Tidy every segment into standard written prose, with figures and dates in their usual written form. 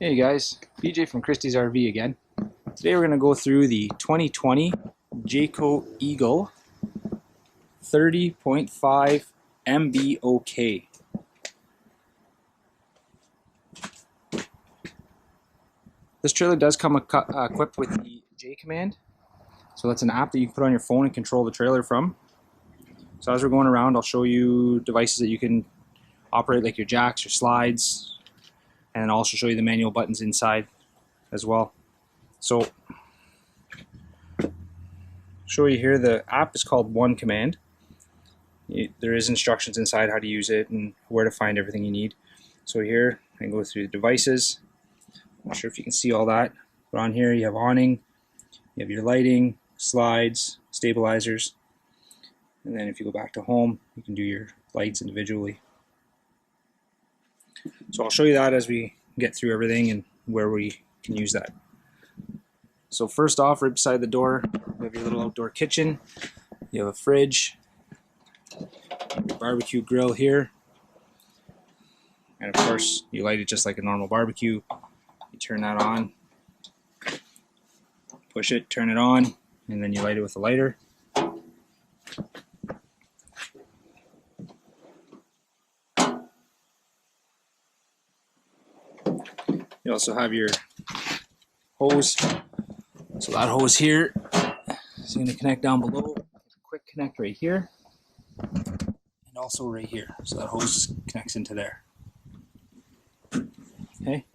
Hey guys, BJ from Christie's RV again. Today we're going to go through the 2020 Jayco Eagle 30.5 MBOK. This trailer does come equipped with the J command. So that's an app that you can put on your phone and control the trailer from. So as we're going around, I'll show you devices that you can operate, like your jacks, your slides, and I'll also show you the manual buttons inside as well. So, show you here, the app is called One Command. There is instructions inside how to use it and where to find everything you need. So here, I can go through the devices. I'm not sure if you can see all that, but on here you have awning, you have your lighting, slides, stabilizers, and then if you go back to home, you can do your lights individually. So I'll show you that as we get through everything and where we can use that. So first off, right beside the door, you have your little outdoor kitchen. You have a fridge, your barbecue grill here, and of course you light it just like a normal barbecue. You turn that on, push it, turn it on, and then you light it with a lighter. You also have your hose. So that hose here is going to connect down below. Quick connect right here, and also right here. So that hose connects into there. Okay.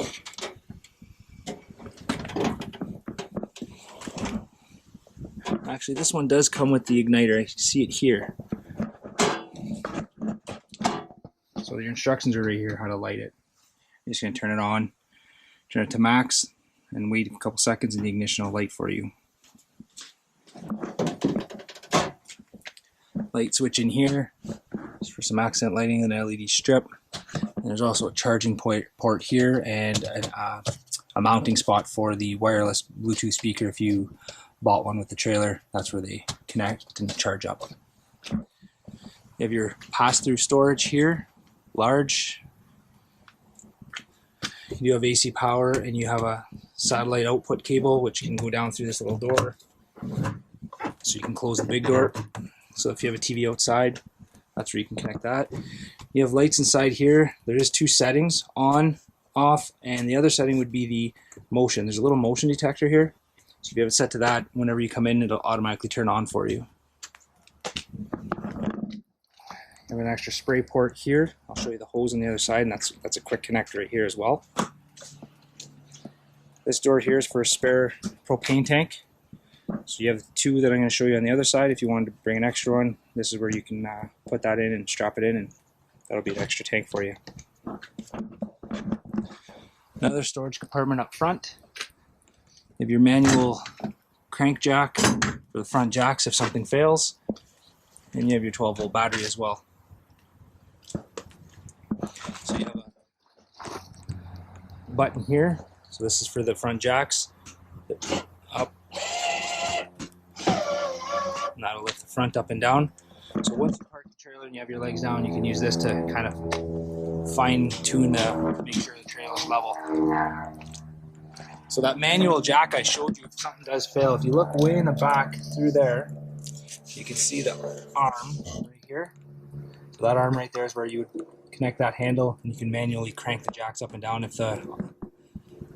Actually, this one does come with the igniter. I can see it here. So your instructions are right here how to light it. You're just going to turn it on, turn it to max, and wait a couple seconds and the ignition will light for you. Light switch in here is for some accent lighting and an LED strip. And there's also a charging port here and a mounting spot for the wireless Bluetooth speaker. If you bought one with the trailer, that's where they connect and charge up. You have your pass-through storage here, large. You have AC power, and you have a satellite output cable which can go down through this little door, so you can close the big door. So if you have a TV outside, that's where you can connect that. You have lights inside here. There is two settings, on, off, and the other setting would be the motion. There's a little motion detector here, so if you have it set to that, whenever you come in, it'll automatically turn on for you. I have an extra spray port here. I'll show you the hose on the other side, and that's a quick connector right here as well. This door here is for a spare propane tank. So you have two that I'm going to show you on the other side. If you wanted to bring an extra one, this is where you can put that in and strap it in, and that'll be an extra tank for you. Another storage compartment up front. You have your manual crank jack for the front jacks if something fails. And you have your 12-volt battery as well. So you have a button here. So this is for the front jacks. Up. And that'll lift the front up and down. So once you park the trailer and you have your legs down, you can use this to kind of fine-tune to make sure the trailer is level. So that manual jack I showed you, if something does fail, if you look way in the back through there, you can see the arm right here. So that arm right there is where you would connect that handle, and you can manually crank the jacks up and down if the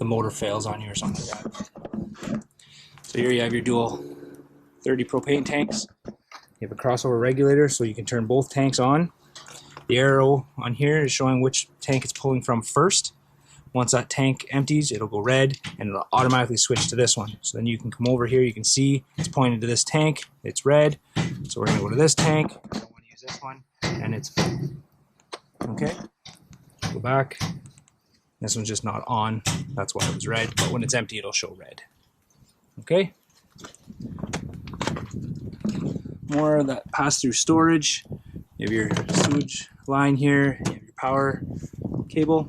motor fails on you or something like that. So here you have your dual 30 propane tanks. You have a crossover regulator, so you can turn both tanks on. The arrow on here is showing which tank it's pulling from first. Once that tank empties, it'll go red, and it'll automatically switch to this one. So then you can come over here, you can see it's pointed to this tank, it's red. So we're going to go to this tank, I don't want to use this one, and it's okay. Go back. This one's just not on, that's why it was red, but when it's empty, it'll show red. Okay. More of that pass-through storage. You have your sewage line here, you have your power cable.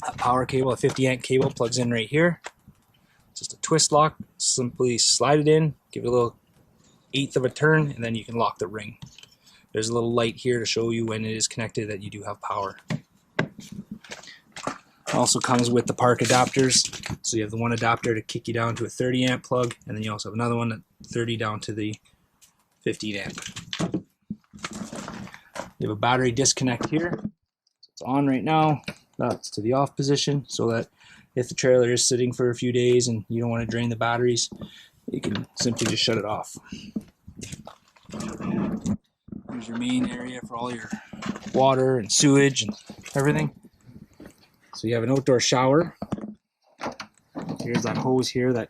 That power cable, a 50 amp cable, plugs in right here. Just a twist lock. Simply slide it in, give it a little 1/8 of a turn, and then you can lock the ring. There's a little light here to show you when it is connected that you do have power. Also comes with the park adapters. So you have the one adapter to kick you down to a 30 amp plug, and then you also have another one at 30 down to the 15 amp. You have a battery disconnect here. It's on right now. That's to the off position, so that if the trailer is sitting for a few days and you don't want to drain the batteries, you can simply just shut it off. Here's your main area for all your water and sewage and everything. So you have an outdoor shower. Here's that hose here that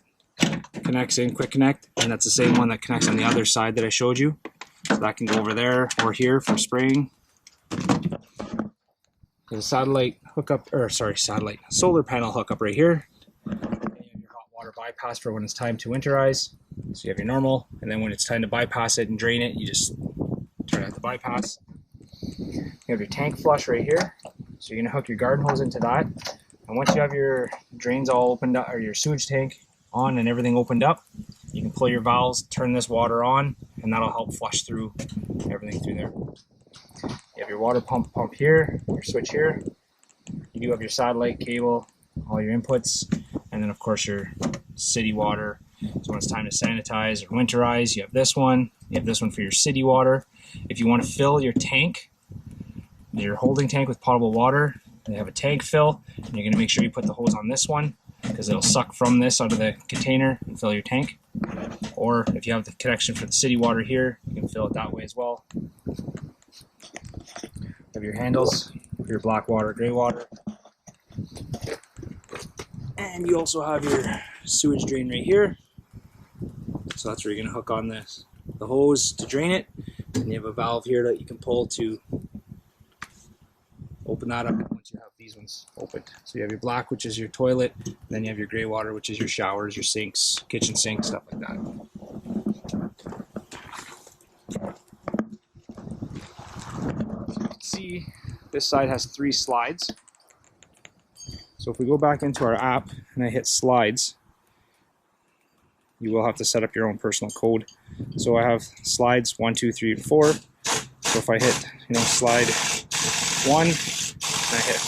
connects in, quick connect, and that's the same one that connects on the other side that I showed you. So that can go over there or here for spraying. There's a satellite hookup, or sorry, solar panel hookup right here. And you have your hot water bypass for when it's time to winterize. So you have your normal, and then when it's time to bypass it and drain it, you just turn out the bypass. You have your tank flush right here. So you're gonna hook your garden hose into that. And once you have your drains all opened up, or your sewage tank on and everything opened up, you can pull your valves, turn this water on, and that'll help flush through everything through there. You have your water pump here, your switch here. You do have your satellite cable, all your inputs, and then of course your city water. So when it's time to sanitize or winterize, you have this one. You have this one for your city water. If you want to fill your tank, your holding tank with potable water, you have a tank fill, and you're going to make sure you put the hose on this one because it'll suck from this out of the container and fill your tank. Or if you have the connection for the city water here, you can fill it that way as well. You have your handles for your black water, gray water. And you also have your sewage drain right here. So that's where you're going to hook on the hose to drain it. And you have a valve here that you can pull to open that up once you have these ones opened. So you have your black, which is your toilet, and then you have your gray water, which is your showers, your sinks, kitchen sinks, stuff like that. So you can see this side has 3 slides. So if we go back into our app and I hit slides, you will have to set up your own personal code. So I have slides 1, 2, 3, 4. So if I hit, slide 1, and I hit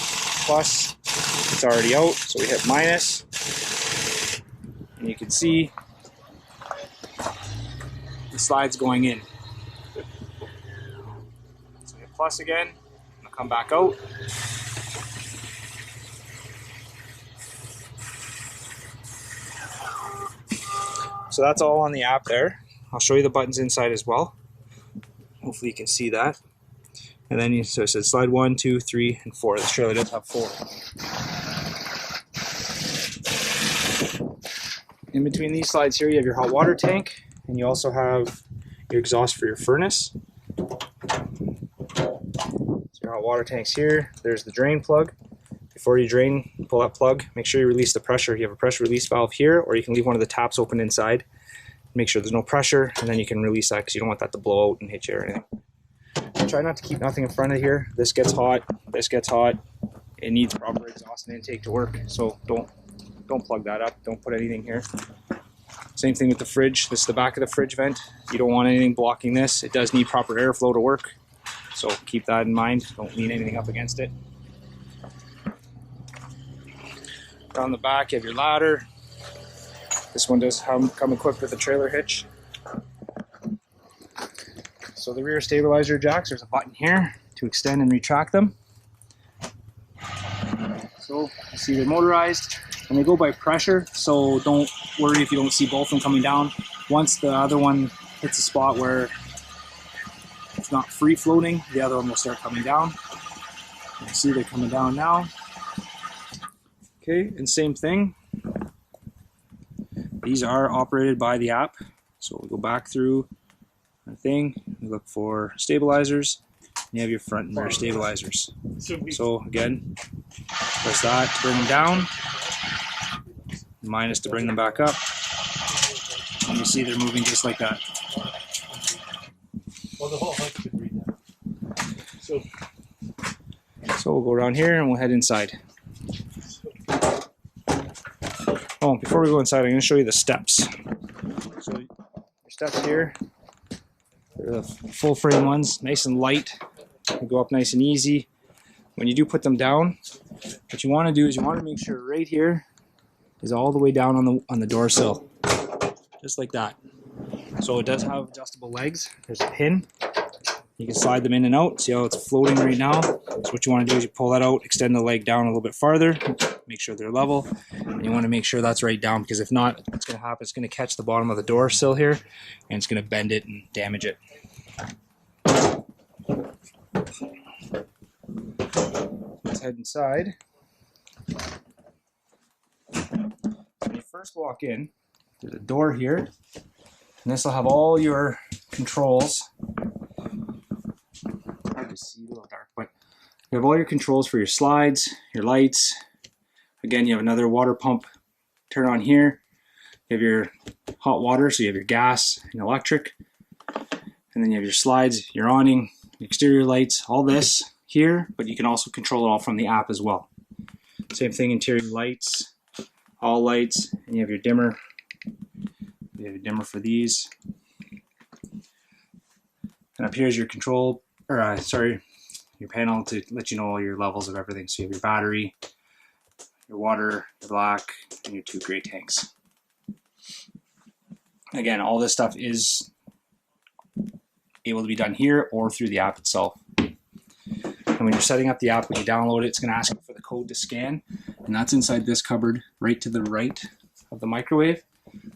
plus, it's already out. So we hit minus, and you can see the slides going in. So hit plus again, and I'll come back out. So that's all on the app there. I'll show you the buttons inside as well. Hopefully you can see that. And then so it says slide 1, 2, 3, and 4. This trailer does have 4. In between these slides here, you have your hot water tank, and you also have your exhaust for your furnace. So your hot water tank's here. There's the drain plug. Before you drain, pull that plug. Make sure you release the pressure. You have a pressure release valve here, or you can leave one of the taps open inside. Make sure there's no pressure, and then you can release that because you don't want that to blow out and hit you or anything. Try not to keep nothing in front of here. This gets hot. This gets hot. It needs proper exhaust and intake to work. So don't plug that up. Don't put anything here. Same thing with the fridge. This is the back of the fridge vent. You don't want anything blocking this. It does need proper airflow to work. So keep that in mind. Don't lean anything up against it. Around the back, you have your ladder. This one does come equipped with a trailer hitch. So the rear stabilizer jacks, there's a button here to extend and retract them. So you see they're motorized and they go by pressure, so don't worry if you don't see both of them coming down. Once the other one hits a spot where it's not free floating, the other one will start coming down. You can see they're coming down now. Okay, and same thing. These are operated by the app. So we go back through our thing, we look for stabilizers, and you have your front and rear stabilizers. So again, press that to bring them down, minus to bring them back up, and you see they're moving just like that. So we'll go around here and we'll head inside. Oh, before we go inside, I'm going to show you the steps. So your steps here, they're the full frame ones, nice and light. They go up nice and easy. When you do put them down, What you want to do is you want to make sure right here is all the way down on the door sill, just like that. So it does have adjustable legs. There's a pin. You can slide them in and out. See how it's floating right now? So what you want to do is you pull that out, extend the leg down a little bit farther, make sure they're level, and you want to make sure that's right down, because if not, what's going to happen, it's going to catch the bottom of the door sill here, and it's going to bend it and damage it. Let's head inside. When you first walk in, there's a door here, and this will have all your controls. Hard to see, a little dark, but you have all your controls for your slides, your lights. Again, you have another water pump turn on here. You have your hot water, so you have your gas and electric, and then you have your slides, your awning, exterior lights, all this here, but you can also control it all from the app as well. Same thing, interior lights, all lights, and you have your dimmer. You have a dimmer for these. And up here is your control, or your panel to let you know all your levels of everything. So you have your battery, your water, your black, and your 2 gray tanks. Again, all this stuff is able to be done here or through the app itself. And when you're setting up the app, when you download it, it's going to ask you for the code to scan, and that's inside this cupboard right to the right of the microwave.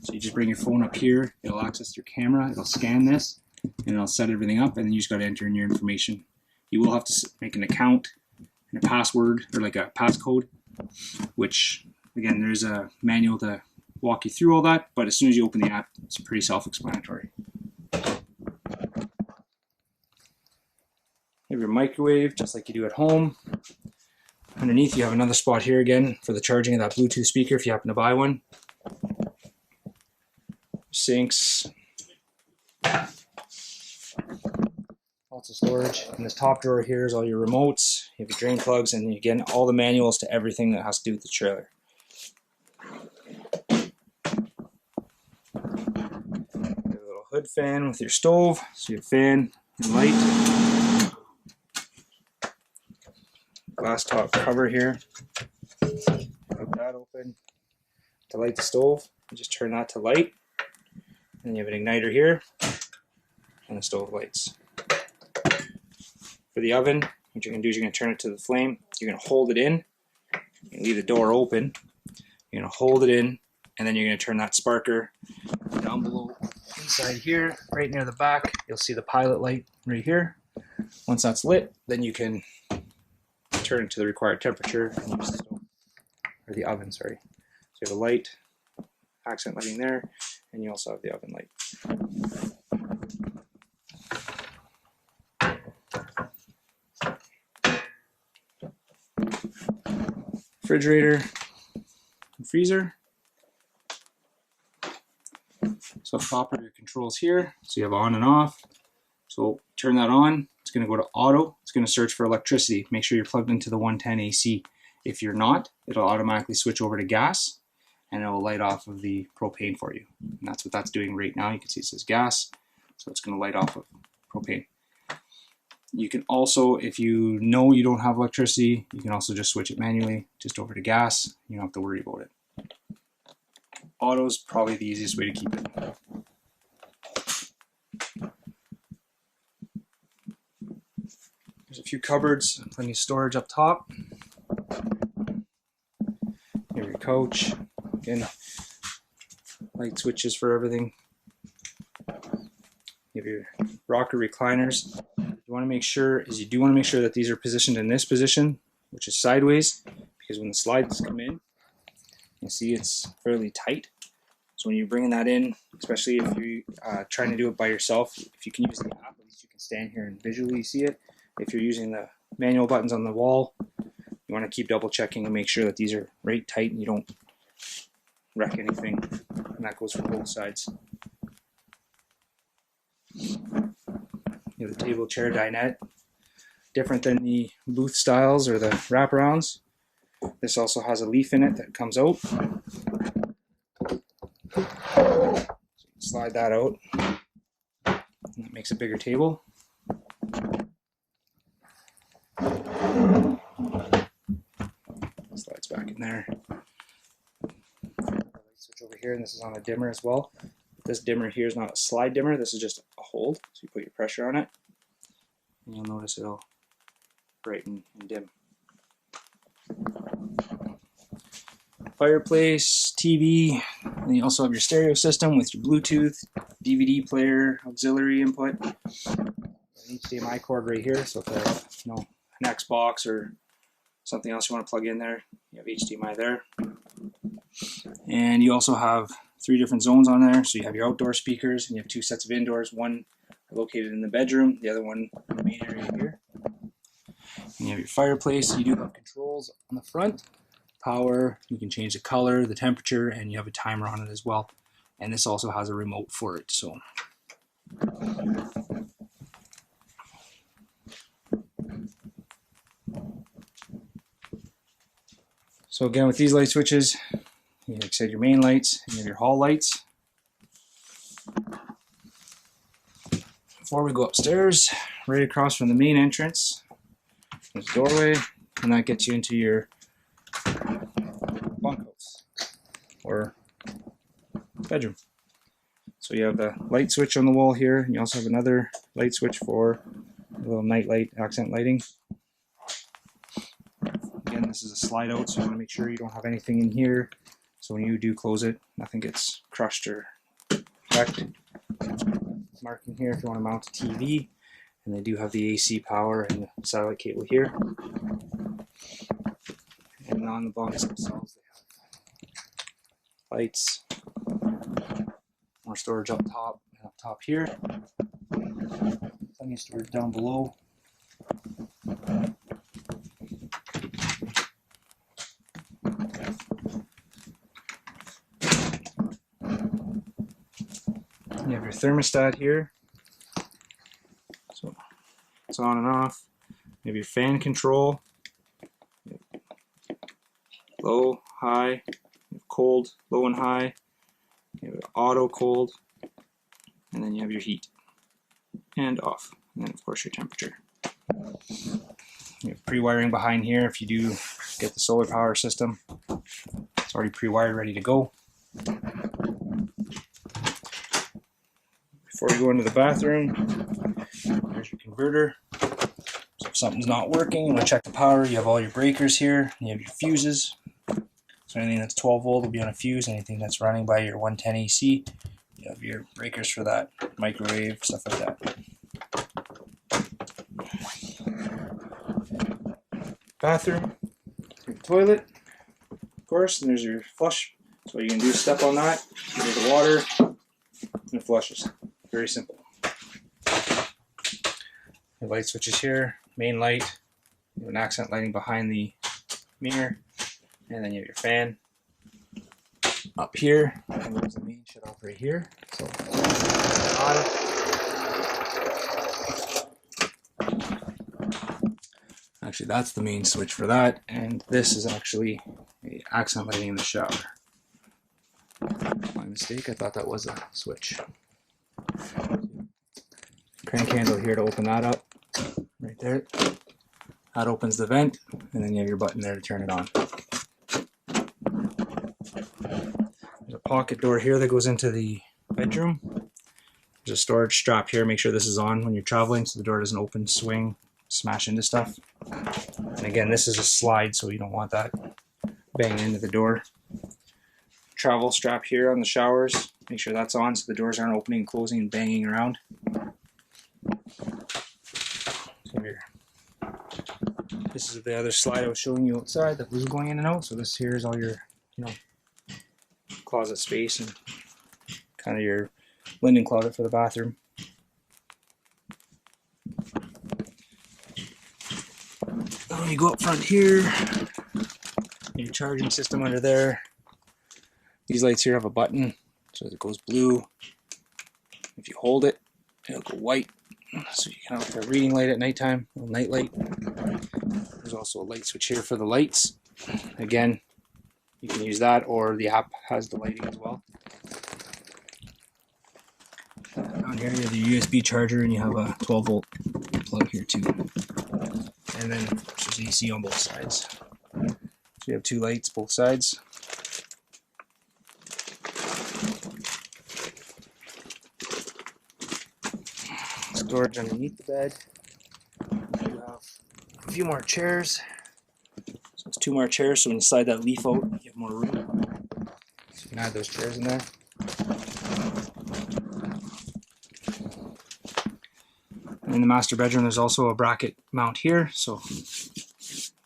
So you just bring your phone up here, it'll access your camera, it'll scan this, and it'll set everything up, and then you just got to enter in your information. You will have to make an account and a password, or like a passcode, which, again, there's a manual to walk you through all that, but as soon as you open the app, it's pretty self-explanatory. You have your microwave, just like you do at home. Underneath, you have another spot here again for the charging of that Bluetooth speaker if you happen to buy one. Sinks. Lots of storage. In this top drawer here is all your remotes. You have your drain plugs, and again, all the manuals to everything that has to do with the trailer. You have a little hood fan with your stove, so you have fan and light. Glass top cover here. Pop that open. To light the stove, you just turn that to light. And you have an igniter here, and the stove lights. For the oven, what you're going to do is you're going to turn it to the flame. You're going to hold it in, you leave the door open. You're going to hold it in, and then you're going to turn that sparker down below inside here, right near the back. You'll see the pilot light right here. Once that's lit, then you can turn it to the required temperature and use the stove, or the oven, sorry. So you have a light, accent lighting there, and you also have the oven light. Refrigerator and freezer. So up top are your controls here. So you have on and off. So turn that on. It's going to go to auto. It's going to search for electricity. Make sure you're plugged into the 110 AC. If you're not, it'll automatically switch over to gas, and it will light off of the propane for you. And that's what that's doing right now. You can see it says gas, so it's going to light off of propane. You can also, if you know you don't have electricity, you can also just switch it manually, just over to gas. You don't have to worry about it. Auto is probably the easiest way to keep it. There's a few cupboards, plenty of storage up top. Here your couch. Again, light switches for everything. You have your rocker recliners. You want to make sure is you do want to make sure that these are positioned in this position, which is sideways, because when the slides come in, you see it's fairly tight. So when you're bringing that in, especially if you're trying to do it by yourself, if you can use the app, at least you can stand here and visually see it. If you're using the manual buttons on the wall, you want to keep double checking and make sure that these are right tight and you don't wreck anything. And that goes for both sides. You have the table, chair, dinette. Different than the booth styles or the wraparounds. This also has a leaf in it that comes out. So you can slide that out. And that makes a bigger table. in there. Light switch over here, and this is on a dimmer as well. This dimmer here is not a slide dimmer, this is just a hold. So you put your pressure on it, and you'll notice it'll brighten and dim. Fireplace, TV, and you also have your stereo system with your Bluetooth, DVD player, auxiliary input, an HDMI cord right here. So if you have, an Xbox or something else you want to plug in there, you have HDMI there. And you also have 3 different zones on there. So you have your outdoor speakers, and you have 2 sets of indoors. One located in the bedroom, the other one in the main area here. And you have your fireplace. You do have controls on the front. Power, you can change the color, the temperature, and you have a timer on it as well. And this also has a remote for it. So again, with these light switches, like I said, your main lights, and you have your hall lights. Before we go upstairs, right across from the main entrance, there's a doorway, and that gets you into your bunkhouse or bedroom. So you have the light switch on the wall here, and you also have another light switch for a little night light accent lighting. Again, this is a slide out, so you want to make sure you don't have anything in here. So when you do close it, nothing gets crushed or wrecked. Marking here if you want to mount a TV, and they do have the AC power and the satellite cable here. And on the bunks themselves, they have lights, more storage up top and up top here. Plenty of storage down below. You have your thermostat here, so it's on and off. You have your fan control, low, high, cold, low and high. You have auto cold, and then you have your heat and off, and then of course your temperature. You have pre-wiring behind here if you do get the solar power system. It's already pre-wired, ready to go. Before you go into the bathroom, there's your converter. So if something's not working, you want to check the power, you have all your breakers here, and you have your fuses. So anything that's 12 volt will be on a fuse, anything that's running by your 110 AC, you have your breakers for that, microwave, stuff like that. Bathroom, your toilet, of course, and there's your flush. So what you can do is step on that, give it the water, and it flushes. Very simple. Your light switches here, main light, you have an accent lighting behind the mirror, and then you have your fan up here, and there's the main shut off right here. So actually that's the main switch for that, and this is actually the accent lighting in the shower. My mistake, I thought that was a switch. Crank handle here to open that up, right there. That opens the vent, and then you have your button there to turn it on. There's a pocket door here that goes into the bedroom. There's a storage strap here. Make sure this is on when you're traveling so the door doesn't open, swing, smash into stuff. And again, this is a slide, so you don't want that banging into the door. Travel strap here on the showers. Make sure that's on so the doors aren't opening and closing and banging around. So here. This is the other slide I was showing you outside that was going in and out. So this here is all your, closet space and kind of your linen closet for the bathroom. When you go up front here, your charging system under there. These lights here have a button, so it goes blue. If you hold it, it'll go white. So you can have a reading light at nighttime, a night light. There's also a light switch here for the lights. Again, you can use that, or the app has the lighting as well. Down here you have the USB charger, and you have a 12 volt plug here too. And then there's AC on both sides. So you have 2 lights both sides. Storage underneath the bed. You have a few more chairs. So it's 2 more chairs, so when you slide that leaf out, you have more room. So you can add those chairs in there. In the master bedroom, there's also a bracket mount here, so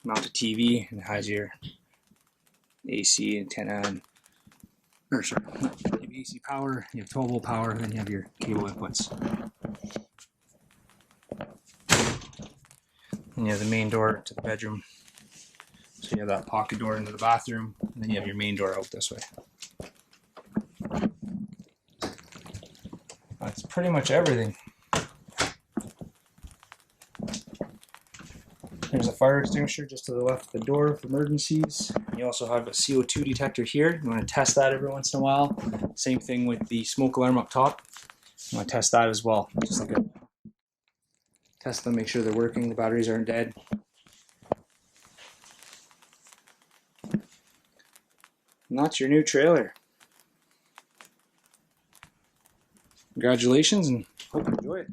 mount a TV, and it has your AC antenna, and, or sorry, you have AC power, you have 12 volt power, and then you have your cable inputs. And you have the main door to the bedroom. So you have that pocket door into the bathroom, and then you have your main door out this way. That's pretty much everything. There's a fire extinguisher just to the left of the door for emergencies. You also have a CO2 detector here. You want to test that every once in a while. Same thing with the smoke alarm up top. You want to test that as well. Just like test them, make sure they're working, the batteries aren't dead. And that's your new trailer. Congratulations, and hope you enjoy it.